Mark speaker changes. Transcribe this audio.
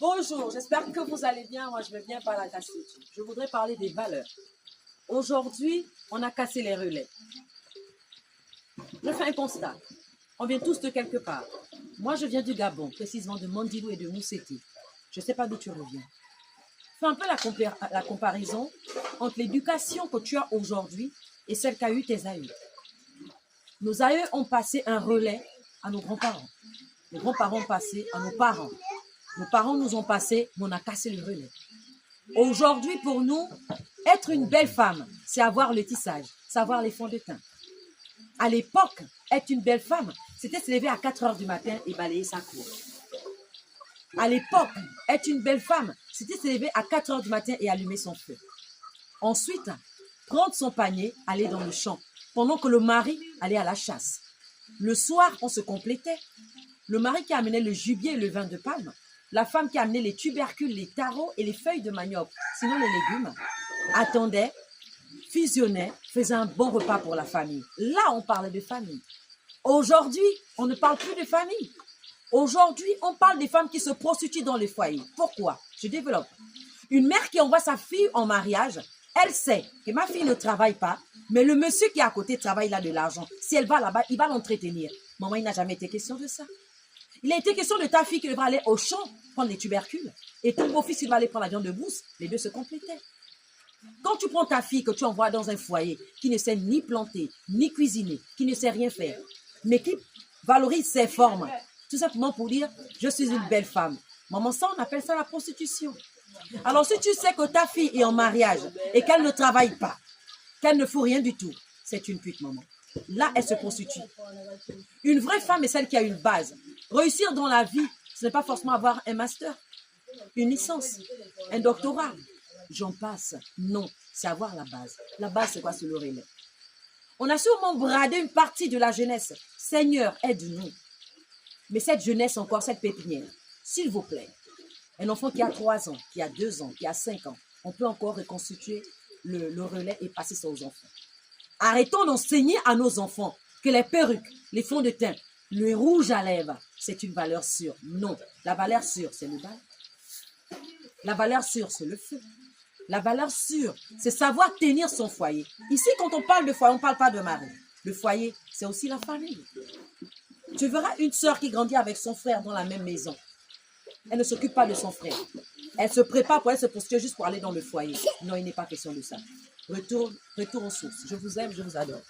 Speaker 1: Bonjour, j'espère que vous allez bien. Moi, je vais bien par la tasse. Je voudrais parler des valeurs. Aujourd'hui, on a cassé les relais. Je fais un constat. On vient tous de quelque part. Moi, je viens du Gabon, précisément de Mandilou et de Mousseti. Je ne sais pas d'où tu reviens. Fais un peu la comparaison entre l'éducation que tu as aujourd'hui et celle qu'a eu tes aïeux. Nos aïeux ont passé un relais à nos grands-parents. Les grands-parents ont passé à nos parents. Nos parents nous ont passé, mais on a cassé le relais. Aujourd'hui, pour nous, être une belle femme, c'est avoir le tissage, savoir les fonds de teint. À l'époque, être une belle femme, c'était se lever à 4 heures du matin et balayer sa cour. À l'époque, être une belle femme, c'était se lever à 4 heures du matin et allumer son feu. Ensuite, prendre son panier, aller dans le champ, pendant que le mari allait à la chasse. Le soir, on se complétait. Le mari qui amenait le gibier et le vin de palme, la femme qui amenait les tubercules, les tarots et les feuilles de manioc, sinon les légumes, attendait, fusionnait, faisait un bon repas pour la famille. Là, on parlait de famille. Aujourd'hui, on ne parle plus de famille. Aujourd'hui, on parle des femmes qui se prostituent dans les foyers. Pourquoi? Je développe. Une mère qui envoie sa fille en mariage, elle sait que ma fille ne travaille pas, mais le monsieur qui est à côté travaille là de l'argent. Si elle va là-bas, il va l'entretenir. Maman, il n'a jamais été question de ça. Il a été question de ta fille qui devra aller au champ prendre les tubercules et ton beau-fils qui va aller prendre la viande de brousse. Les deux se complétaient. Quand tu prends ta fille que tu envoies dans un foyer qui ne sait ni planter, ni cuisiner, qui ne sait rien faire, mais qui valorise ses formes, tout simplement pour dire « je suis une belle femme ». Maman, ça, on appelle ça la prostitution. Alors, si tu sais que ta fille est en mariage et qu'elle ne travaille pas, qu'elle ne fout rien du tout, c'est une pute, maman. Là, elle se prostitue. Une vraie femme est celle qui a une base. Réussir dans la vie, ce n'est pas forcément avoir un master, une licence, un doctorat. J'en passe. Non, c'est avoir la base. La base, c'est quoi? C'est le relais. On a sûrement bradé une partie de la jeunesse. Seigneur, aide-nous. Mais cette jeunesse encore, cette pépinière, s'il vous plaît, un enfant qui a 3 ans, qui a 2 ans, qui a 5 ans, on peut encore reconstituer le relais et passer ça aux enfants. Arrêtons d'enseigner à nos enfants que les perruques, les fonds de teint, le rouge à lèvres, c'est une valeur sûre. Non, la valeur sûre, c'est le bal. La valeur sûre, c'est le feu. La valeur sûre, c'est savoir tenir son foyer. Ici, quand on parle de foyer, on ne parle pas de mari. Le foyer, c'est aussi la famille. Tu verras une sœur qui grandit avec son frère dans la même maison. Elle ne s'occupe pas de son frère. Elle se prépare pour elle se prostituer juste pour aller dans le foyer. Non, il n'est pas question de ça. Retour aux sources. Je vous aime, je vous adore.